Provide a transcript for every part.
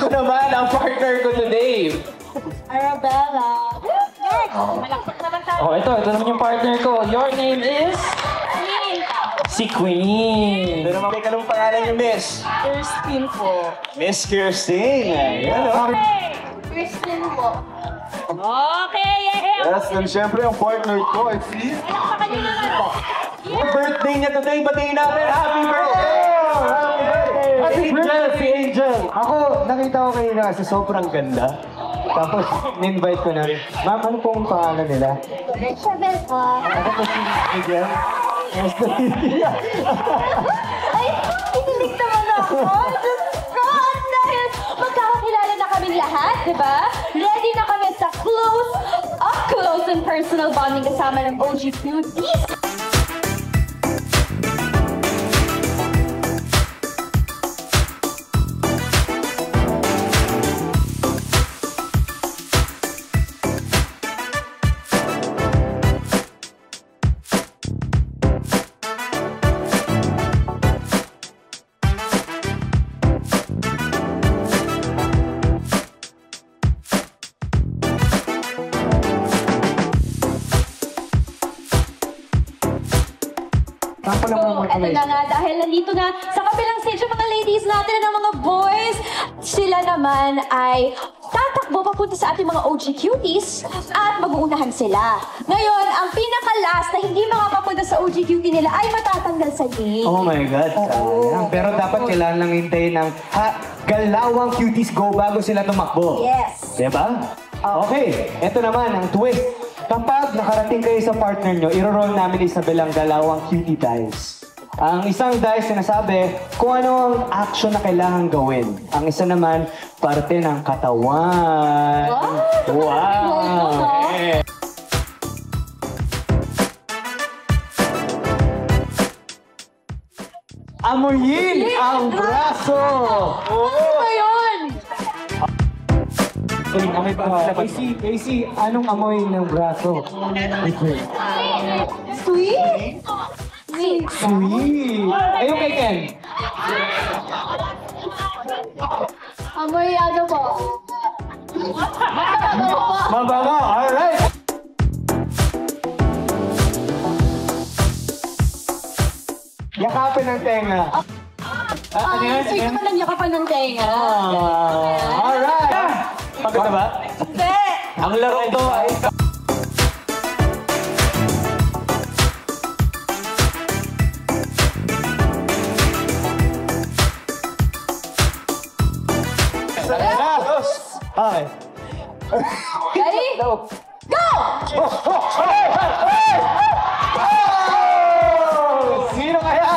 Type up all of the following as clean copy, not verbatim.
Ito naman ang partner ko today. Arabella. Malakot naman tayo. Oh, ito naman yung partner ko. Your name is? Queen. Si Queen. Ito naman, anong pangalan niyo, Miss? Kirsten po. Miss Kirsten. Ayan, o. Kirsten po. Okay, Yes, and syempre ang partner ko, si... Ang birthday niya today, batiin natin. Happy birthday! Happy birthday! Angel, si Angel. Ako, nakita ko kayo na kasi sobrang ganda. Tapos, in-invite ko na rin. Ma'am, ano pong pangalan nila? Isabel po. Ako po si Angel. Mas na Ay, kinilig naman ako. Diyos ko, dahil magkakakilala na kami lahat, di ba? Ready na kami sa up-close and personal bonding kasama ng OG Beauties. So, eto na nga, dahil nandito na sa kabilang stage yung mga ladies natin ng mga boys, sila naman ay tatakbo papunta sa ating mga OG cuties at mag-uunahan sila. Ngayon, ang pinaka-last na hindi makapapunta sa OG cutie nila ay matatanggal sa game. Oh my God, sayang. Pero dapat kailangan lang hintayin ng galawang cuties go bago sila tumakbo. Yes. Diba? Okay, eto naman ang twist. Kapag nakarating kayo sa partner nyo, iro-roll namin Isabel ang dalawang cutie dice. Ang isang dice sinasabi kung ano ang action na kailangan gawin. Ang isa naman, parte ng katawan. Wow! Okay. Amuyin ang braso! Ano ba yun? Amoy ba? Casey, anong amoy ng braso? Sweet? Sweet. Sweet! Ayun kay Ken. Amoy ano po? Mabango! Alright! Yakapin ng tenga. Ano yan? Sweet naman ang yakapan ng tenga. Alright! Pagod na ba? Hindi! Ang laro ito ay... Okay. Ready? Go! Go! Sino kaya?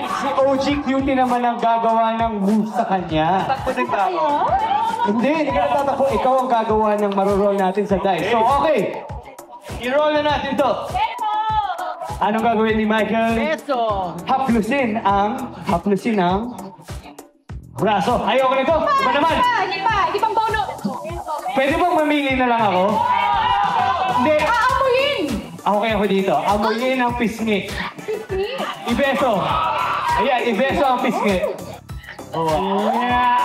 Si OG Cutie naman ang gagawa ng move sa kanya. Takbo din ba ako? Hindi ka natatakbo. Ikaw ang gagawa ng maroroll natin sa dice. So, okay. I-roll na natin to. Anong gagawin ni Michael? Peso. Haplusin ang braso. Ayoko nito. Iba naman. Hindi pang bonus. Pwede bang mamili na lang ako? Hindi. Aamuyin! Okay ako dito. Amuyin ang pisngi. Ibeso. Ayan, ibeso ang pisngi. Oh. Yeah.